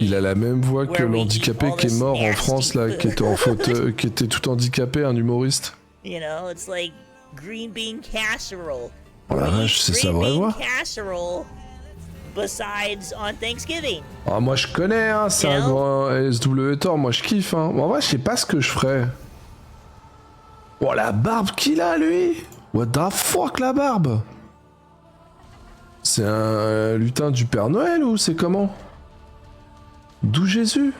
Il a la même voix que l'handicapé qui est mort en France, là, qui était en fauteuil, qui était tout handicapé, un humoriste. You know, it's like green bean casserole. Oh la vache, c'est sa vraie voix. Casserole besides on Thanksgiving. Ah, moi je connais, hein, c'est un grand SW Thor, moi je kiffe, hein. Bon, en vrai, je sais pas ce que je ferais. Oh, la barbe qu'il a, lui! What the fuck, la barbe? C'est un lutin du Père Noël ou c'est comment? D'où Jésus?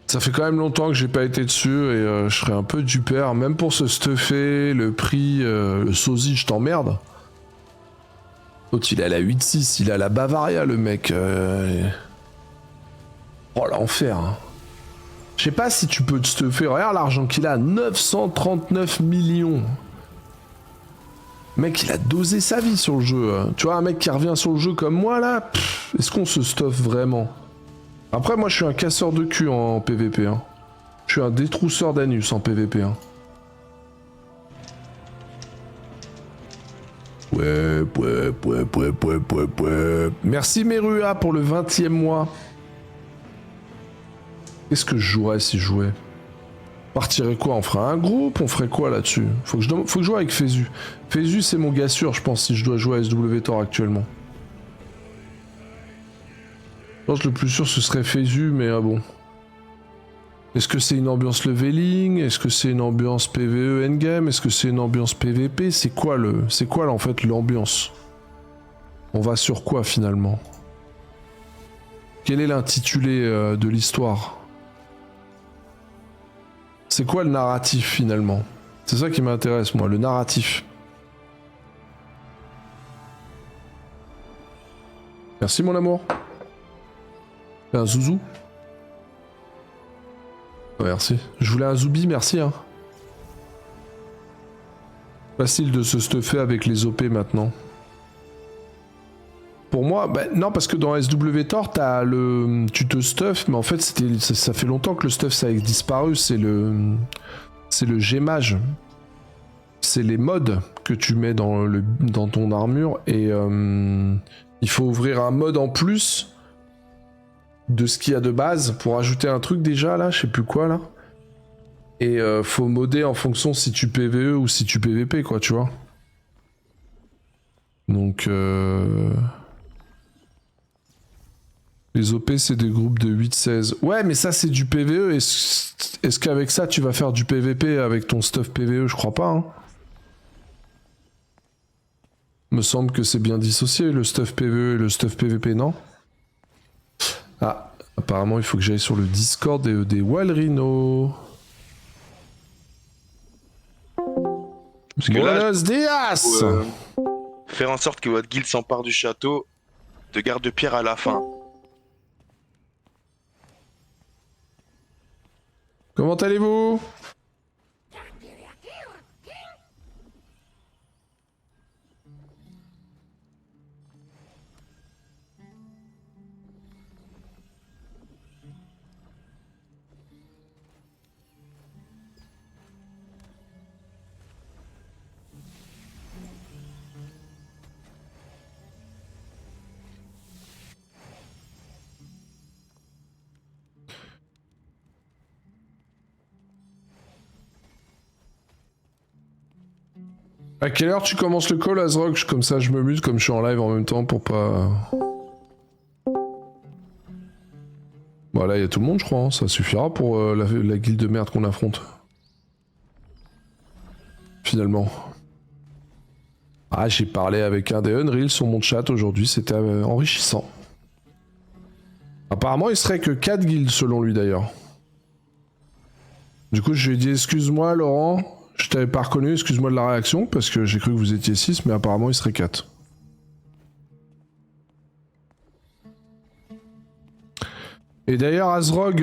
Ça fait quand même longtemps que j'ai pas été dessus et je serais un peu du père, même pour se stuffer, le prix, le sosie, je t'emmerde. L'autre il a la 8.6, il a la Bavaria le mec. Oh l'enfer. Hein. Je sais pas si tu peux te stuffer, regarde l'argent qu'il a, 939 millions. Mec, il a dosé sa vie sur le jeu. Tu vois, un mec qui revient sur le jeu comme moi, là, est-ce qu'on se stuffe vraiment? Après, moi, je suis un casseur de cul en PVP. Hein. Je suis un détrousseur d'anus en PVP. Hein. Ouais. Merci Merua pour le 20e mois. Qu'est-ce que je jouerais si je jouais? On partirait quoi? On ferait un groupe? On ferait quoi là-dessus? Faut que je joue avec Fezu. Fezu, c'est mon gars sûr, je pense, si je dois jouer à SW Thor actuellement. Je pense que le plus sûr, ce serait Fezu, mais ah bon. Est-ce que c'est une ambiance leveling? Est-ce que c'est une ambiance PvE endgame? Est-ce que c'est une ambiance PvP? C'est quoi là, en fait l'ambiance? On va sur quoi finalement? Quel est l'intitulé de l'histoire? C'est quoi le narratif finalement? C'est ça qui m'intéresse moi, le narratif. Merci mon amour. Un zouzou. Merci. Je voulais un zoubi, merci. Hein. Facile de se stuffer avec les OP maintenant. Pour moi, bah, non, parce que dans SW Thor, tu te stuff, mais en fait, ça fait longtemps que le stuff ça a disparu. C'est le gémage. C'est les mods que tu mets dans ton armure et il faut ouvrir un mode en plus de ce qu'il y a de base pour ajouter un truc déjà là, je sais plus quoi là. Et faut modder en fonction si tu PVE ou si tu PVP quoi, tu vois. Donc les OP c'est des groupes de 8-16. Ouais mais ça c'est du PVE. Est-ce qu'avec ça tu vas faire du PVP avec ton stuff PVE? Je crois pas hein. Me semble que c'est bien dissocié le stuff PVE et le stuff PVP, non? Ah, apparemment il faut que j'aille sur le Discord des Walrino. Buenos dias! Faire en sorte que votre guilde s'empare du château de garde-pierre à la fin. Comment allez-vous? À quelle heure tu commences le call, Azrock? Comme ça, je me mute comme je suis en live en même temps pour pas... Voilà, il y a tout le monde, je crois. Hein. Ça suffira pour la guilde de merde qu'on affronte. Finalement. Ah, j'ai parlé avec un des Unreal sur mon chat aujourd'hui. C'était enrichissant. Apparemment, il serait que 4 guildes selon lui d'ailleurs. Du coup, je lui ai dit excuse-moi, Laurent. Je t'avais pas reconnu, excuse-moi de la réaction, parce que j'ai cru que vous étiez 6, mais apparemment il serait 4. Et d'ailleurs, Azrog,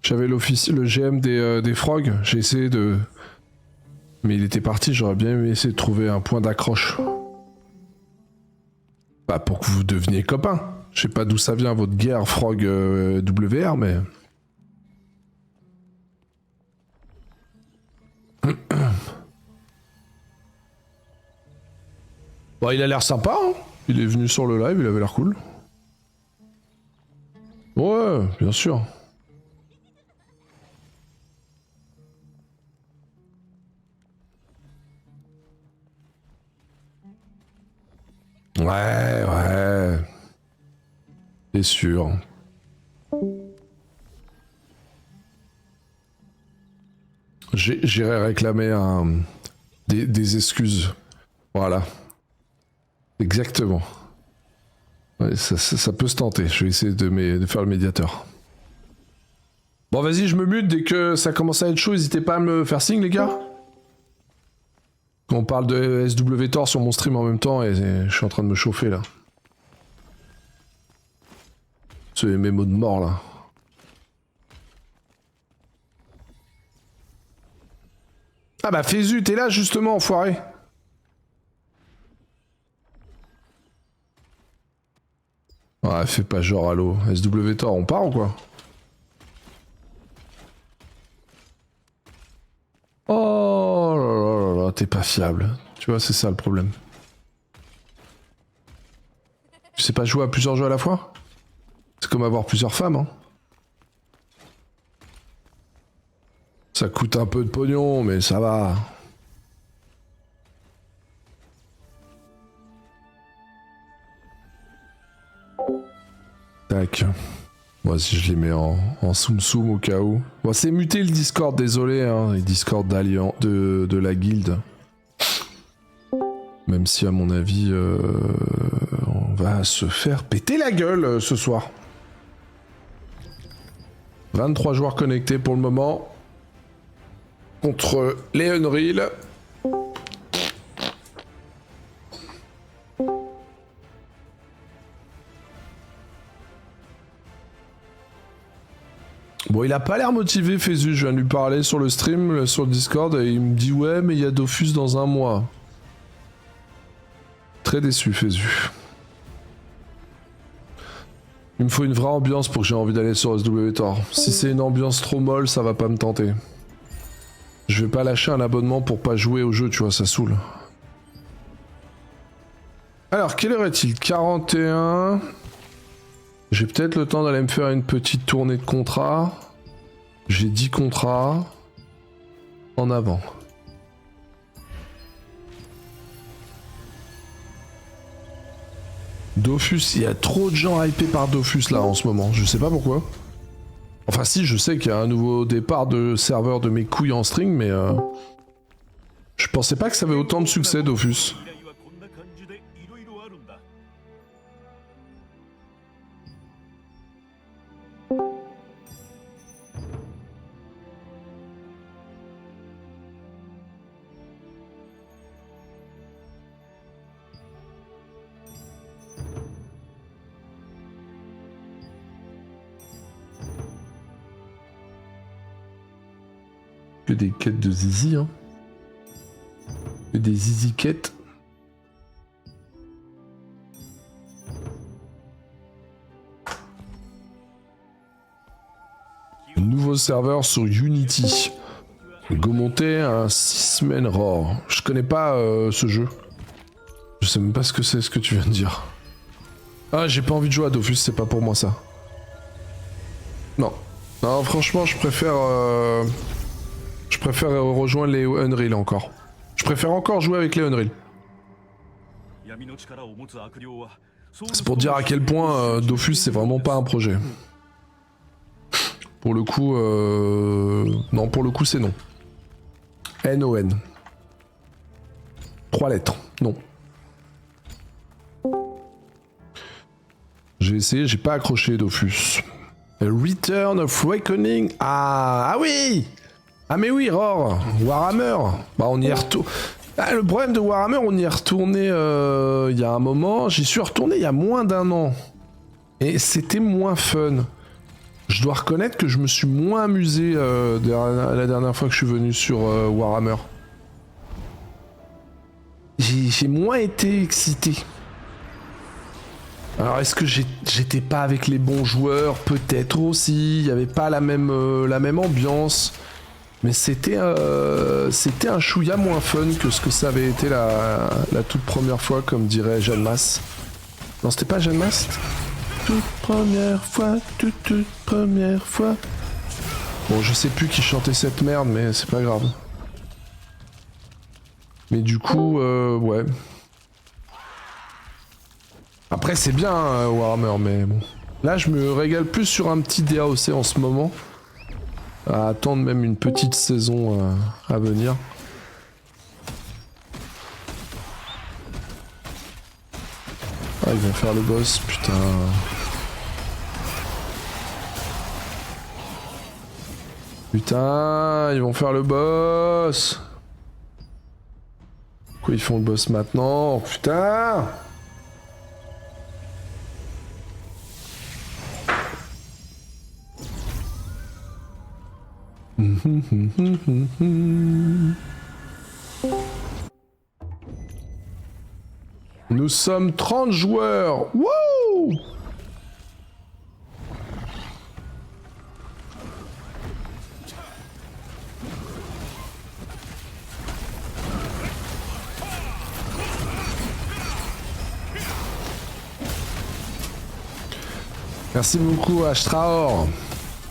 j'avais le GM des Frogs, j'ai essayé de... Mais il était parti, j'aurais bien aimé essayer de trouver un point d'accroche. Bah, pour que vous deveniez copains. Je sais pas d'où ça vient, votre guerre Frog WR, mais... Bon, il a l'air sympa, hein. Il est venu sur le live, il avait l'air cool. Ouais, bien sûr. Ouais. C'est sûr. J'irai réclamer des excuses. Voilà. Exactement. Ouais, ça peut se tenter. Je vais essayer de faire le médiateur. Bon, vas-y, je me mute. Dès que ça commence à être chaud, n'hésitez pas à me faire signe, les gars. On parle de SWTOR sur mon stream en même temps et je suis en train de me chauffer, là. C'est mes mots de mort, là. Ah bah Fézu, t'es là justement, enfoiré. Ouais, fais pas genre, allô. SWTOR, on part ou quoi? Oh là là là, t'es pas fiable. Tu vois, c'est ça le problème. Tu sais pas jouer à plusieurs jeux à la fois? C'est comme avoir plusieurs femmes, hein. Ça coûte un peu de pognon, mais ça va. Tac. Moi, si je les mets en soum au cas où. Bon, c'est muté le Discord, désolé, hein, les Discord de la guilde. Même si, à mon avis, on va se faire péter la gueule ce soir. 23 joueurs connectés pour le moment. Contre les Unreal. Bon, il a pas l'air motivé, Fézu. Je viens de lui parler sur le stream, sur le Discord, et il me dit ouais, mais il y a Dofus dans un mois. Très déçu, Fézu. Il me faut une vraie ambiance pour que j'ai envie d'aller sur SWTOR. Si c'est une ambiance trop molle, ça va pas me tenter. Je vais pas lâcher un abonnement pour pas jouer au jeu, tu vois, ça saoule. Alors, quelle heure est-il? 41. J'ai peut-être le temps d'aller me faire une petite tournée de contrats. J'ai 10 contrats. En avant. Dofus, il y a trop de gens hypés par Dofus là en ce moment, je sais pas pourquoi. Enfin si, je sais qu'il y a un nouveau départ de serveur de mes couilles en string, mais je pensais pas que ça avait autant de succès, Dofus. Que des quêtes de zizi, hein. Que des zizi quêtes. Nouveau serveur sur Unity. Go monter un 6-man Roar. Je connais pas ce jeu. Je sais même pas ce que c'est ce que tu viens de dire. Ah, j'ai pas envie de jouer à Dofus, c'est pas pour moi ça. Non. Non, franchement, je préfère rejoindre les Unreal encore. Je préfère encore jouer avec les Unreal. C'est pour dire à quel point Dofus c'est vraiment pas un projet. Pour le coup, non, pour le coup c'est non. N-O-N. 3 lettres, non. J'ai essayé, j'ai pas accroché Dofus. Return of Reckoning. Ah oui. Ah mais oui, Roar, Warhammer. Bah on y est retourné. Ah, le problème de Warhammer, on y est retourné il y a un moment. J'y suis retourné il y a moins d'un an. Et c'était moins fun. Je dois reconnaître que je me suis moins amusé la dernière fois que je suis venu sur Warhammer. J'ai moins été excité. Alors est-ce que j'étais pas avec les bons joueurs? Peut-être aussi. Il n'y avait pas la même ambiance. Mais c'était un chouïa moins fun que ce que ça avait été la toute première fois, comme dirait Jeanne Masse. Non, c'était pas Jeanne Masse? Toute première fois. Bon, je sais plus qui chantait cette merde, mais c'est pas grave. Mais du coup, ouais. Après, c'est bien Warhammer, mais bon. Là, je me régale plus sur un petit DAOC en ce moment. À attendre même une petite saison à venir. Ah, ils vont faire le boss, putain. Putain, ils vont faire le boss. Pourquoi ils font le boss maintenant? Putain! Nous sommes 30 joueurs. Wouh! Merci beaucoup Ashtraor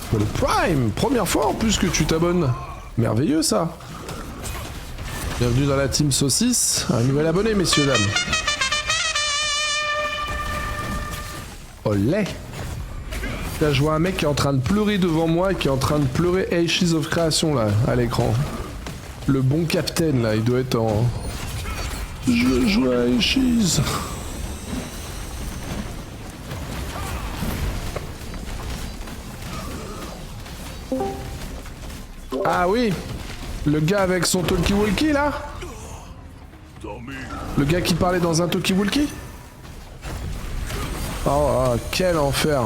pour le Prime. Première fois en plus que tu t'abonnes. Merveilleux ça. Bienvenue dans la team saucisse. Un nouvel abonné messieurs dames. Olé. Là je vois un mec qui est en train de pleurer devant moi et qui est en train de pleurer Ashes of Creation là à l'écran. Le bon capitaine là, il doit être en... Je veux jouer à Ashes. Ah oui, le gars avec son talkie-walkie là. Le gars qui parlait dans un talkie-walkie. Oh, quel enfer.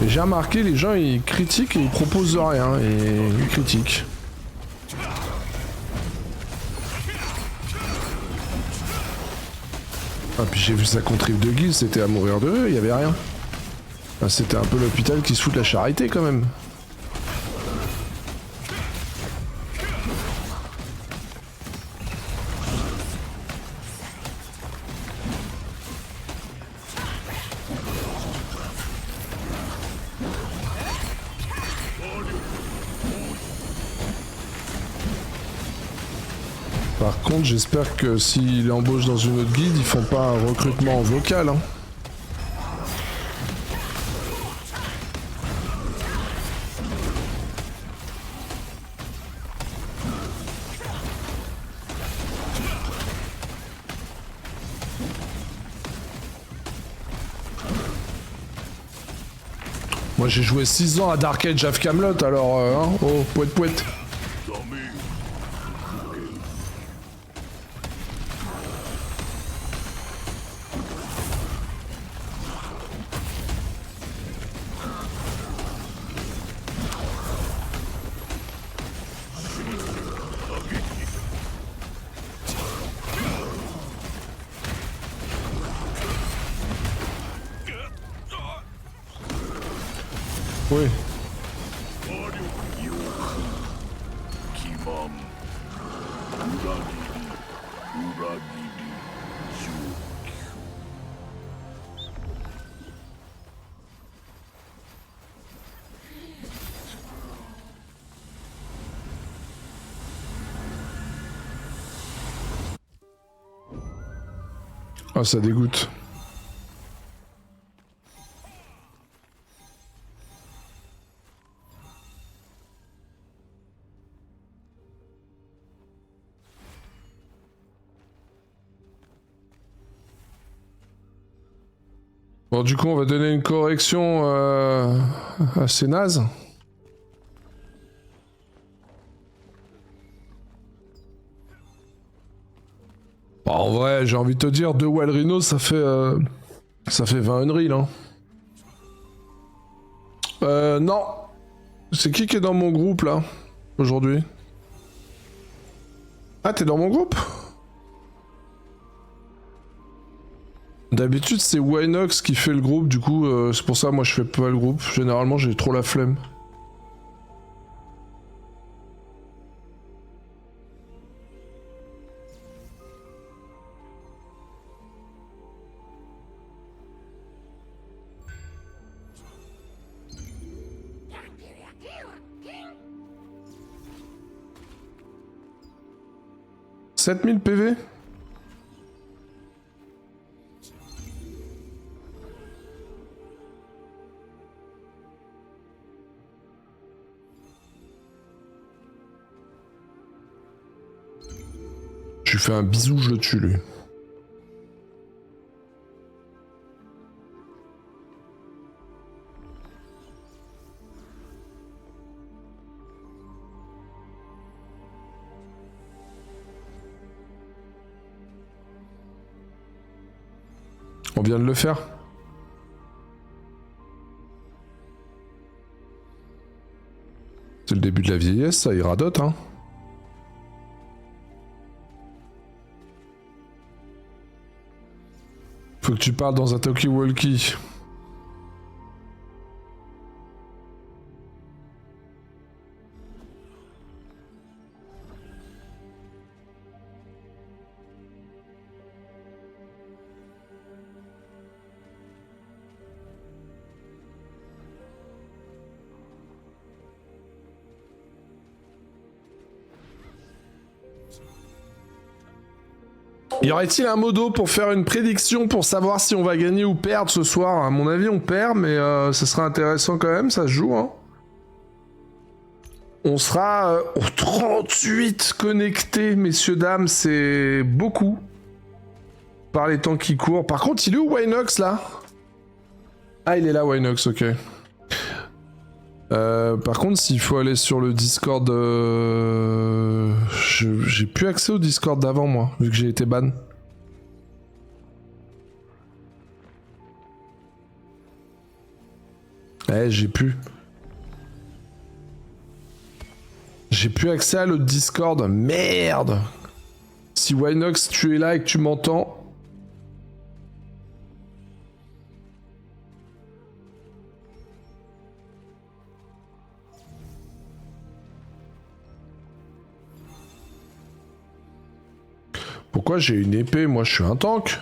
J'ai remarqué, les gens ils critiquent et ils proposent rien, et ils critiquent. Ah puis j'ai vu sa contrive de guilde, c'était à mourir de rire, il y avait rien. Ah, c'était un peu l'hôpital qui se fout de la charité quand même. Par contre, j'espère que s'il embauche dans une autre guilde, ils font pas un recrutement en vocal. Hein. Moi j'ai joué 6 ans à Dark Age of Camelot, alors hein, oh, pouette pouette. Oui. Ah, ça dégoûte. Bon, du coup, on va donner une correction assez naze. Bah, en vrai, j'ai envie de te dire, 2 Wild Rhino, ça fait 20 Unreal, hein. Non. C'est qui est dans mon groupe, là, aujourd'hui? Ah, t'es dans mon groupe? D'habitude, c'est Winox qui fait le groupe, du coup, c'est pour ça moi je fais pas le groupe. Généralement, j'ai trop la flemme. « 7000 PV. Je lui fais un bisou, je le tue lui. On vient de le faire. C'est le début de la vieillesse, ça ira d'autres, hein. Faut que tu parles dans un talkie-walkie. Y aurait-il un modo pour faire une prédiction pour savoir si on va gagner ou perdre ce soir? À mon avis, on perd, mais ça sera intéressant quand même, ça se joue, hein. On sera au 38 connectés, messieurs, dames, c'est beaucoup. Par les temps qui courent. Par contre, il est où Winox, là? Ah, il est là, Winox, ok. Par contre, s'il faut aller sur le Discord... J'ai plus accès au Discord d'avant, moi, vu que j'ai été ban. Eh, j'ai plus. J'ai plus accès à l'autre Discord. Merde! Si Winox, tu es là et que tu m'entends... Pourquoi j'ai une épée? Moi, je suis un tank.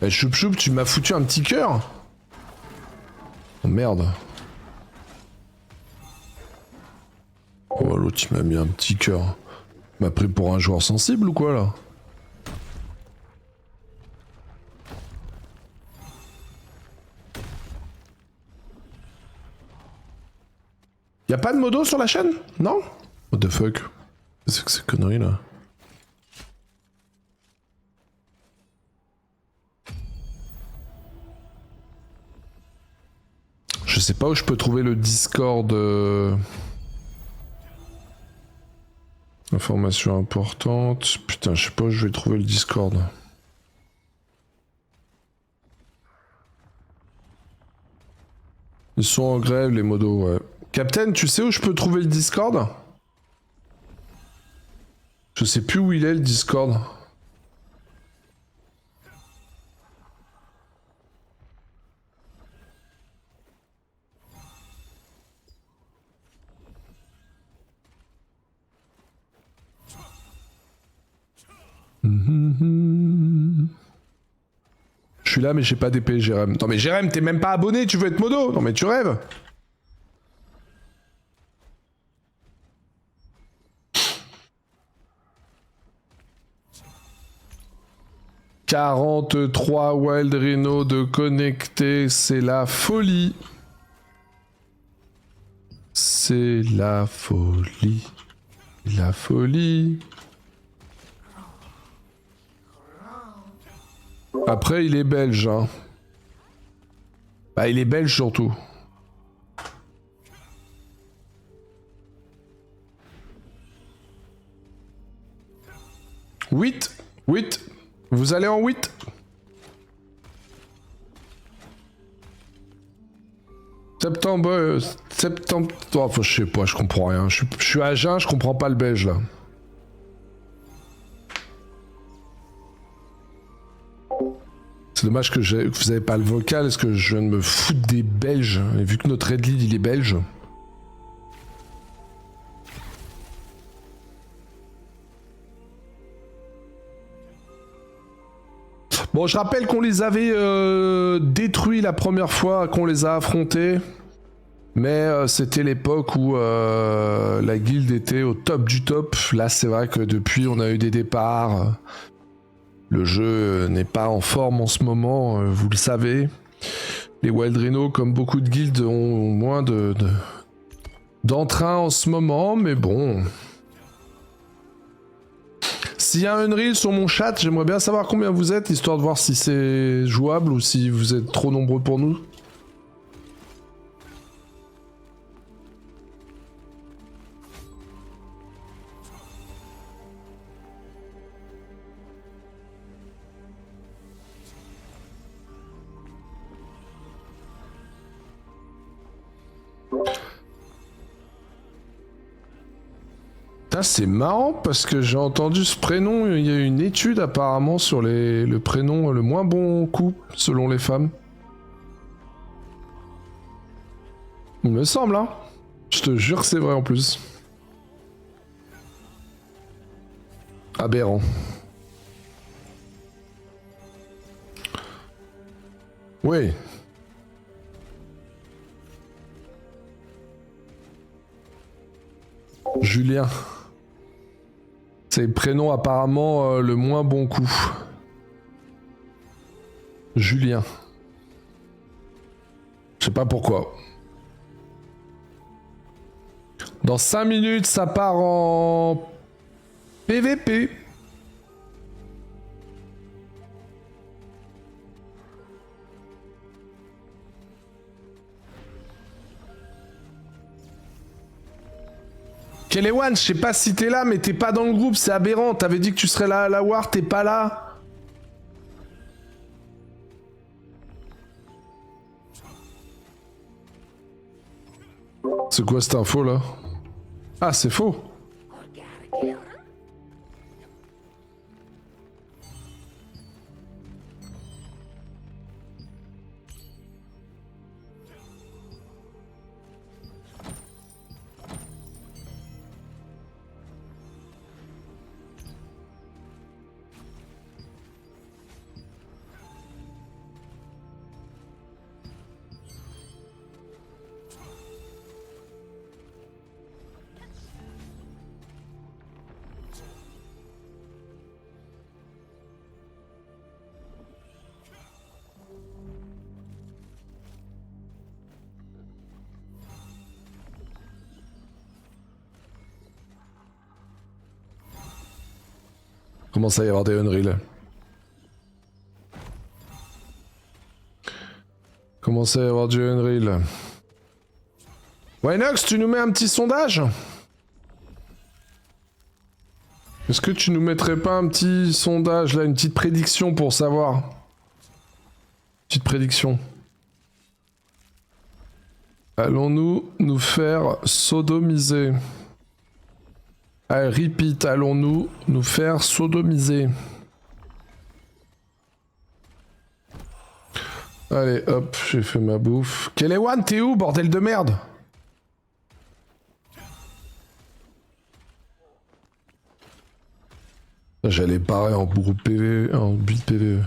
Eh, choup choup, tu m'as foutu un petit cœur. Oh merde. Oh, l'autre il m'a mis un petit cœur. Il m'a pris pour un joueur sensible ou quoi là? Y'a pas de modo sur la chaîne? Non? What the fuck? Qu'est-ce que c'est que ces conneries là? Je sais pas où je peux trouver le Discord. Information importante. Putain, je sais pas où je vais trouver le Discord. Ils sont en grève, les modos, ouais. Captain, tu sais où je peux trouver le Discord? Je sais plus où il est, le Discord. Je suis là mais j'ai pas d'épée, Jérém. Non mais Jérém, t'es même pas abonné, tu veux être modo? Non mais tu rêves. « 43 Wild Rhino de connectés, c'est la folie. C'est la folie. La folie. » Après, il est belge, hein. Bah, il est belge surtout. 8. 8. Vous allez en 8. Septembre... septembre... Oh, je sais pas, je comprends rien. Je suis à jeun, je comprends pas le belge, là. C'est dommage que vous avez pas le vocal. Est-ce que je viens de me foutre des Belges? Et vu que notre red lead, il est belge. Bon, je rappelle qu'on les avait détruits la première fois qu'on les a affrontés. Mais c'était l'époque où la guilde était au top du top. Là, c'est vrai que depuis, on a eu des départs. Le jeu n'est pas en forme en ce moment, vous le savez. Les Wild Rhino, comme beaucoup de guildes, ont moins d'entrain en ce moment, mais bon... S'il y a un Unreal sur mon chat, j'aimerais bien savoir combien vous êtes, histoire de voir si c'est jouable ou si vous êtes trop nombreux pour nous. C'est marrant parce que j'ai entendu ce prénom, il y a une étude apparemment sur le prénom le moins bon coup selon les femmes. Il me semble, hein. Je te jure que c'est vrai en plus. Aberrant. Oui. Julien. C'est le prénom apparemment le moins bon coup. Julien. Je sais pas pourquoi. Dans 5 minutes, ça part en PVP. Kelewan, je sais pas si t'es là, mais t'es pas dans le groupe, c'est aberrant. T'avais dit que tu serais là à la War, t'es pas là. C'est quoi cette info là? Ah, c'est faux. Commence à y avoir des Unreal. Commence à y avoir du Unreal. Winox, tu nous mets un petit sondage? Est-ce que tu nous mettrais pas un petit sondage là, une petite prédiction pour savoir? Petite prédiction. Allons-nous nous faire sodomiser? Allez, repeat, allons-nous nous faire sodomiser? Allez, hop, j'ai fait ma bouffe. Kelewan, t'es où, bordel de merde? J'allais parer en groupe PV, en build PVE.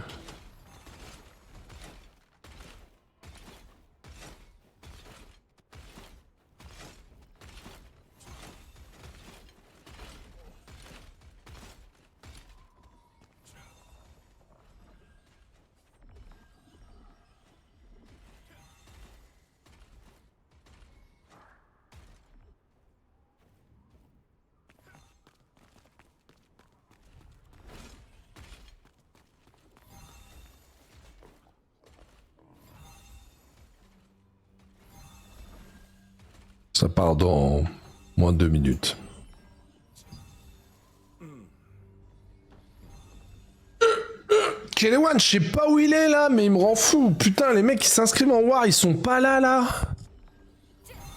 Ça part dans moins de 2 minutes. Skelewan, je sais pas où il est là, mais il me rend fou. Putain, les mecs qui s'inscrivent en War, ils sont pas là, là.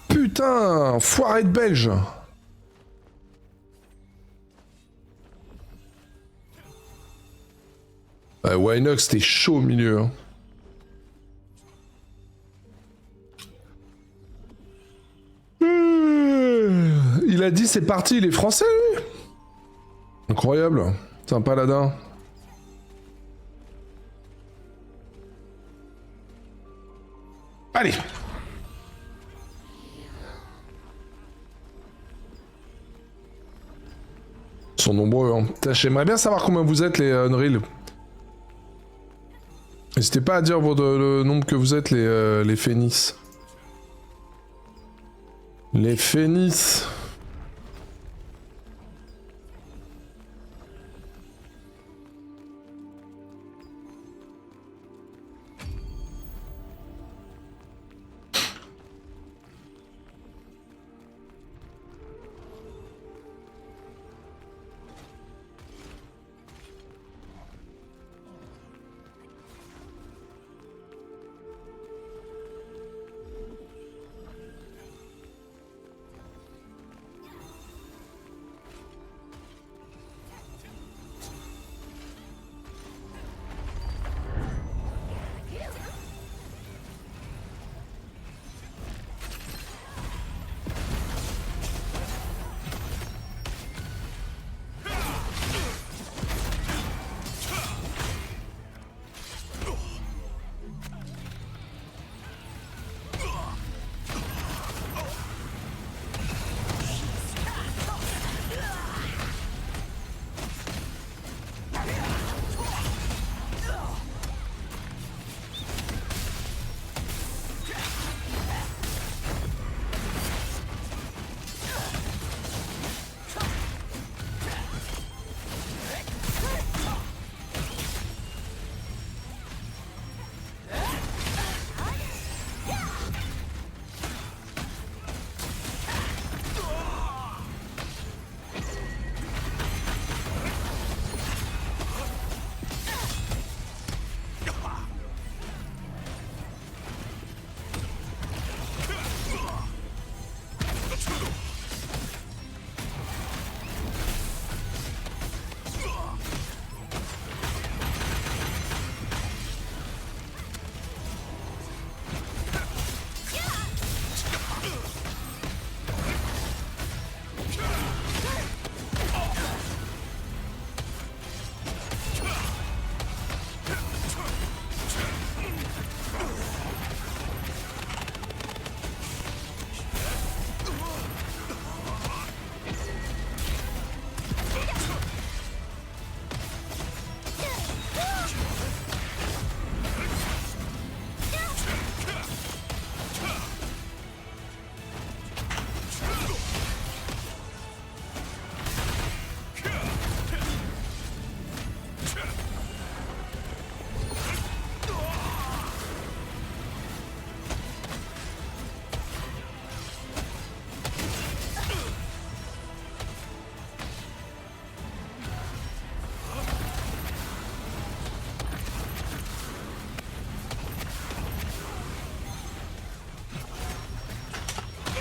Putain, foiré de belge. Ouais, Winox, c'était chaud au milieu. Hein. Il a dit c'est parti, il est français lui. Incroyable, c'est un paladin. Allez. Ils sont nombreux. Hein. J'aimerais bien savoir combien vous êtes les Unreal. N'hésitez pas à dire le nombre que vous êtes les Phénix. Les Phénix.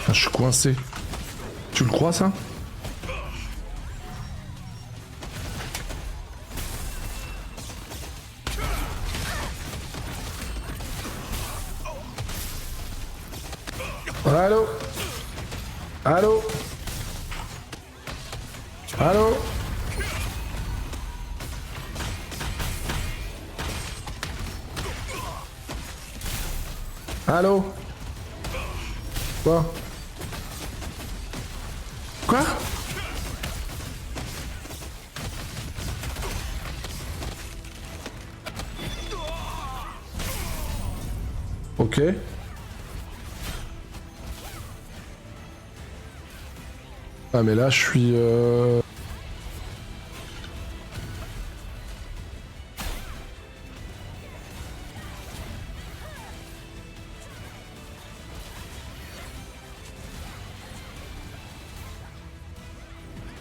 Je suis coincé. Tu le crois ça? Allô? Allô? Allô? Allô? Quoi? Quoi? Ok. Ah mais là je suis